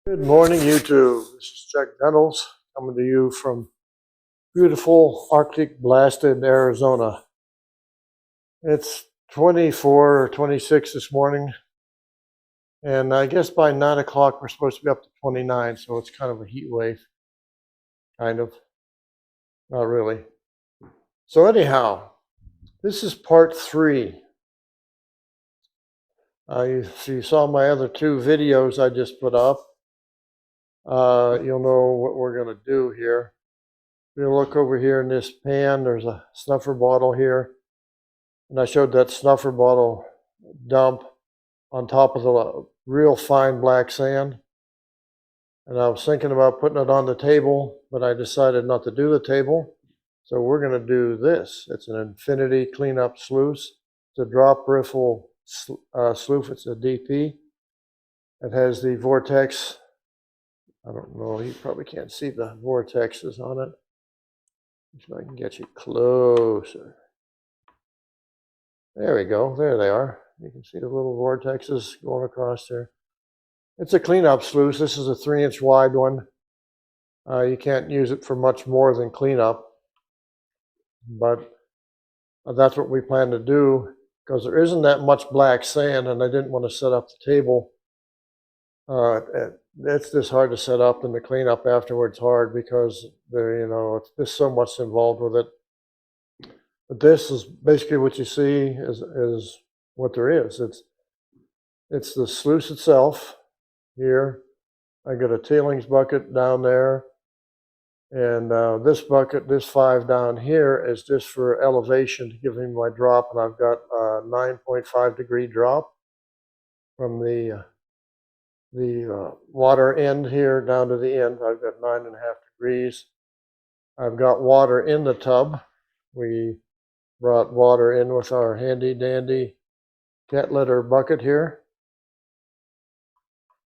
Good morning, YouTube. This is Chuck Nettles coming to you from beautiful Arctic blasted Arizona. It's 24 or 26 this morning, and I guess by 9 o'clock we're supposed to be up to 29, so it's kind of a heat wave. Kind of. Not really. So anyhow, this is part 3. If you saw my other 2 videos I just put up, you'll know what we're going to do here. If you look over here in this pan, there's a snuffer bottle here. And I showed that snuffer bottle dump on top of the real fine black sand. And I was thinking about putting it on the table, but I decided not to do the table. So we're going to do this. It's an infinity cleanup sluice. It's a drop riffle sluice. It's a DP. It has the vortex. I don't know, you probably can't see the vortexes on it. So I can get you closer. There we go. There they are. You can see the little vortexes going across there. It's a cleanup sluice. This is a 3-inch wide one. You can't use it for much more than cleanup, but that's what we plan to do because there isn't that much black sand, and I didn't want to set up the table. It's just hard to set up, and the cleanup afterwards hard because it's just so much involved with it. But this is basically what you see is what there is. It's the sluice itself here. I got a tailings bucket down there, and this bucket, this 5 down here, is just for elevation to give me my drop, and I've got a 9.5 degree drop from the water end here down to the end. I've got 9.5 degrees. I've got water in the tub. We brought water in with our handy dandy cat litter bucket here.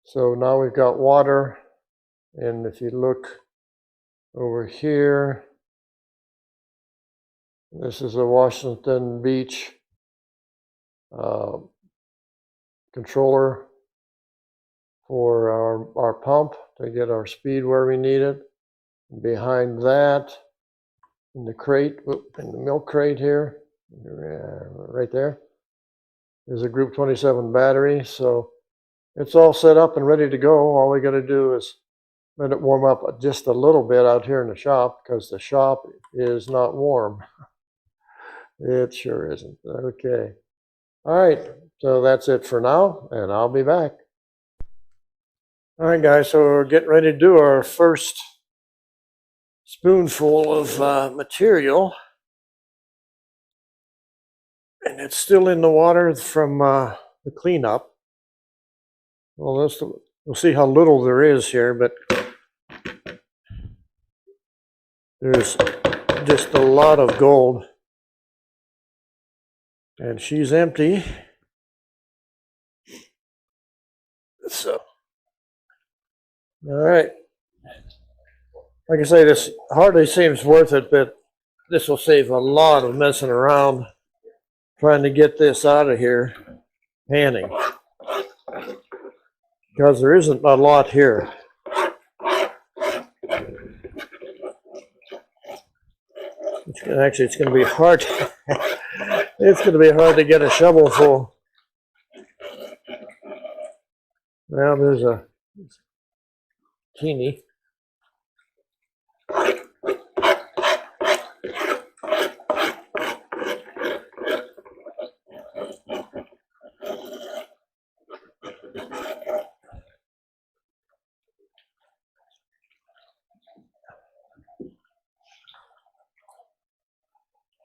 So now we've got water, and if you look over here, this is a Washington Beach controller for our pump to get our speed where we need it. Behind that, in the crate, in the milk crate here, right there, is a Group 27 battery. So it's all set up and ready to go. All we got to do is let it warm up just a little bit out here in the shop because the shop is not warm. It sure isn't. Okay. All right. So that's it for now, and I'll be back. All right, guys. So we're getting ready to do our first spoonful of material. And it's still in the water from the cleanup. Well, we'll see how little there is here, but there's just a lot of gold. And she's empty. So, all right. Like I say, this hardly seems worth it, but this will save a lot of messing around trying to get this out of here, panning. Because there isn't a lot here. It's going to be hard. It's going to be hard to get a shovel full. Well, there's a teeny.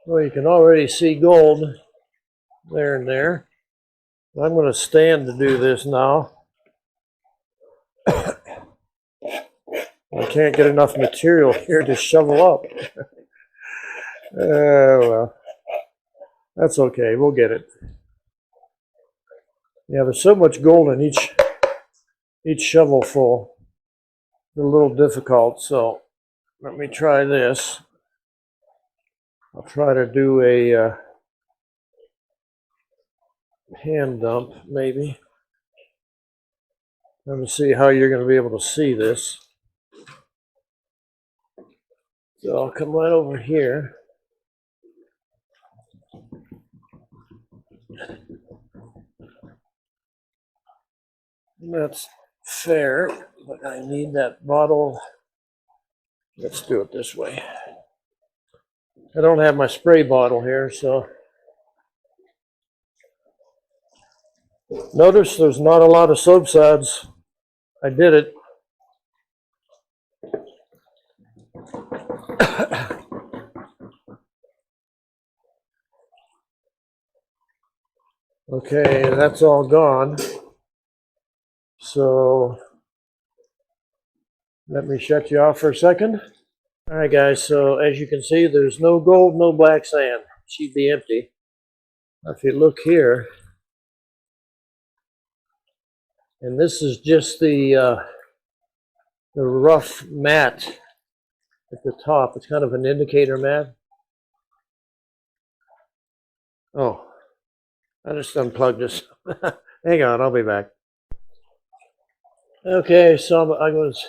Well, you can already see gold there and there. I'm going to stand to do this now. I can't get enough material here to shovel up. Well, that's okay. We'll get it. Yeah, there's so much gold in each shovel full. It's a little difficult, so let me try this. I'll try to do a hand dump, maybe. Let me see how you're going to be able to see this. So I'll come right over here. That's fair, but I need that bottle. Let's do it this way. I don't have my spray bottle here, so notice there's not a lot of soap suds. I did it. Okay, that's all gone. So let me shut you off for a second. All right, guys, so as you can see, there's no gold, no black sand. She'd be empty. If you look here, and this is just the rough mat at the top. It's kind of an indicator mat. Oh, I just unplugged this. Hang on, I'll be back. Okay, so I was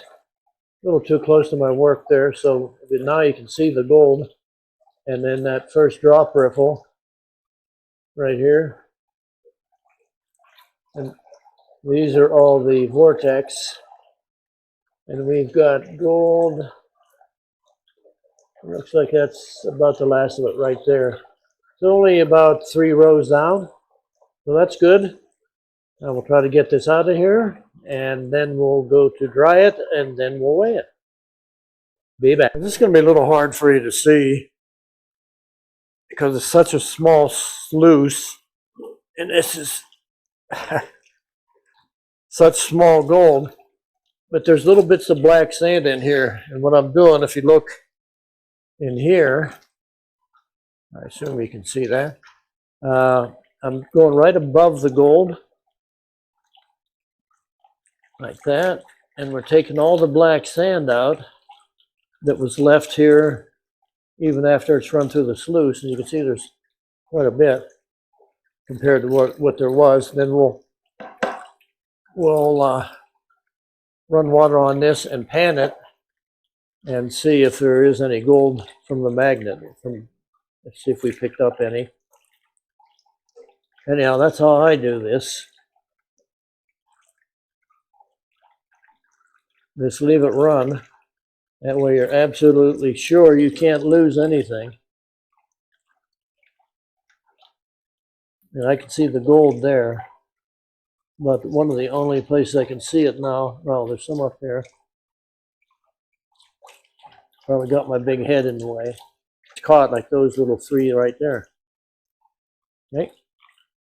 a little too close to my work there, so now you can see the gold. And then that first drop riffle right here. And these are all the vortex. And we've got gold. Looks like that's about the last of it right there. It's only about 3 rows down. So that's good. Now we'll try to get this out of here, and then we'll go to dry it, and then we'll weigh it. Be back. This is going to be a little hard for you to see because it's such a small sluice, and this is such small gold, but there's little bits of black sand in here. And what I'm doing, if you look in here, I assume you can see that, I'm going right above the gold, like that, and we're taking all the black sand out that was left here even after it's run through the sluice. And you can see there's quite a bit compared to what there was. Then we'll run water on this and pan it and see if there is any gold from the magnet. Let's see if we picked up any. Anyhow, that's how I do this. Just leave it run. That way you're absolutely sure you can't lose anything. And I can see the gold there. But one of the only places I can see it now, well, there's some up there. Probably got my big head in the way. It's caught like those little 3 right there. Okay.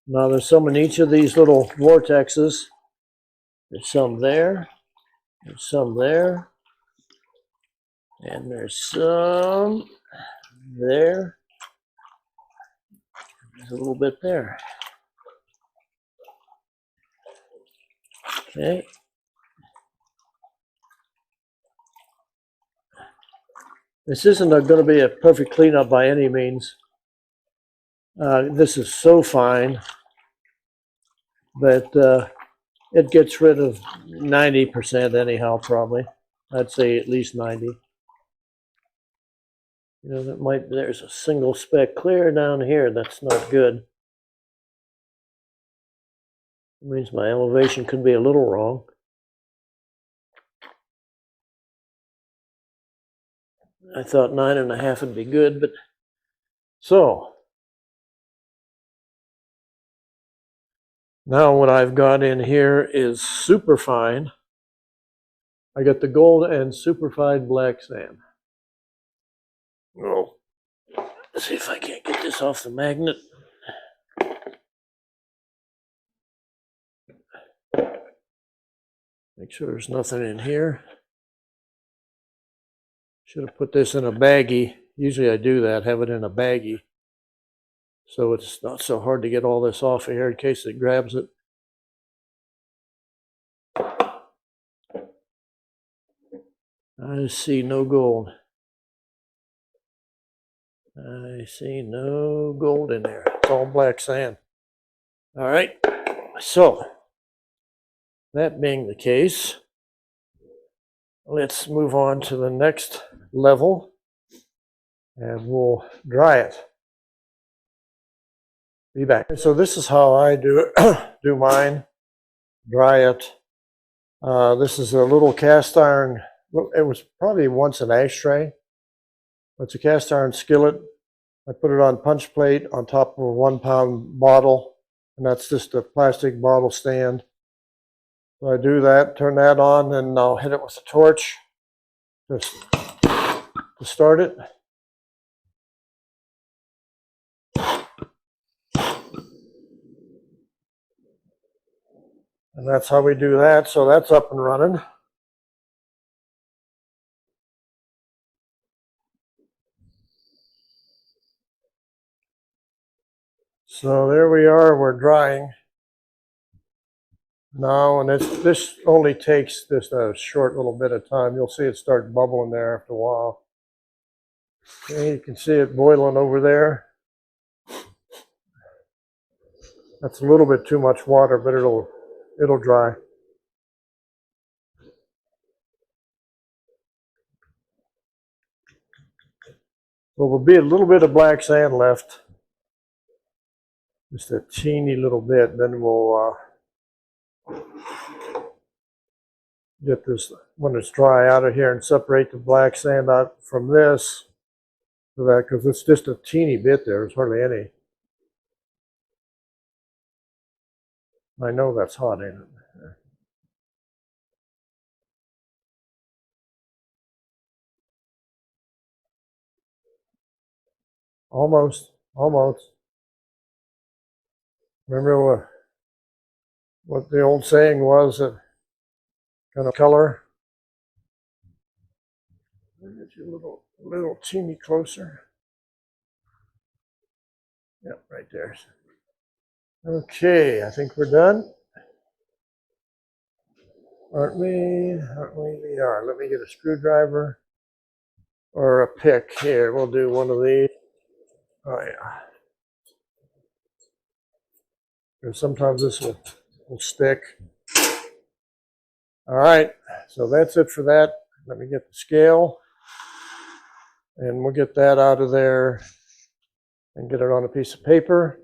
Now there's some in each of these little vortexes. There's some there. There's some there. And there's some there. There's a little bit there. Okay. This isn't going to be a perfect cleanup by any means. This is so fine, but it gets rid of 90% anyhow, probably. I'd say at least 90. You know, there's a single speck clear down here. That's not good. It means my elevation could be a little wrong. I thought 9.5 would be good, but so now what I've got in here is superfine. I got the gold and superfine black sand. Oh, let's see if I can't get this off the magnet. Make sure there's nothing in here. Should have put this in a baggie. Usually I do that, have it in a baggie. So it's not so hard to get all this off of here in case it grabs it. I see no gold. I see no gold in there. It's all black sand. All right. So That being the case, let's move on to the next level and we'll dry it. Be back. So this is how I do do mine. Dry it. This is a little cast iron. It was probably once an ashtray. It's a cast iron skillet. I put it on punch plate on top of a 1 pound bottle, and that's just a plastic bottle stand. So I do that, turn that on, and I'll hit it with a torch just to start it. And that's how we do that. So that's up and running. So there we are, we're drying now, and this only takes just a short little bit of time. You'll see it start bubbling there after a while. Okay, you can see it boiling over there. That's a little bit too much water, but it'll dry. So there'll be a little bit of black sand left, just a teeny little bit. Then we'll get this, when it's dry, out of here and separate the black sand out from this, so that, because it's just a teeny bit there. There's hardly any. I know that's hot, ain't it? Almost. Remember what the old saying was, that kind of color. Let me get you a little teeny closer. Yep, right there. Okay, I think we're done. Aren't we? We are. Let me get a screwdriver or a pick. Here, we'll do one of these. Oh, yeah. Because sometimes this will stick. All right, so that's it for that. Let me get the scale, and we'll get that out of there and get it on a piece of paper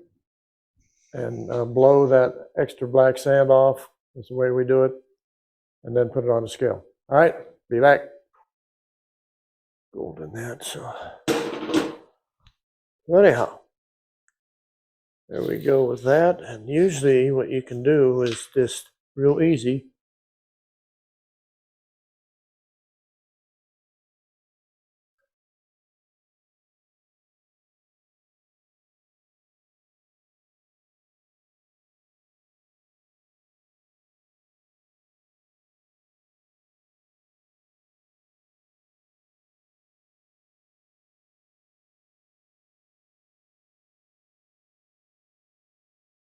and blow that extra black sand off. That's the way we do it. And then put it on the scale. All right, be back. Gold in that, so anyhow, there we go with that. And usually what you can do is just real easy.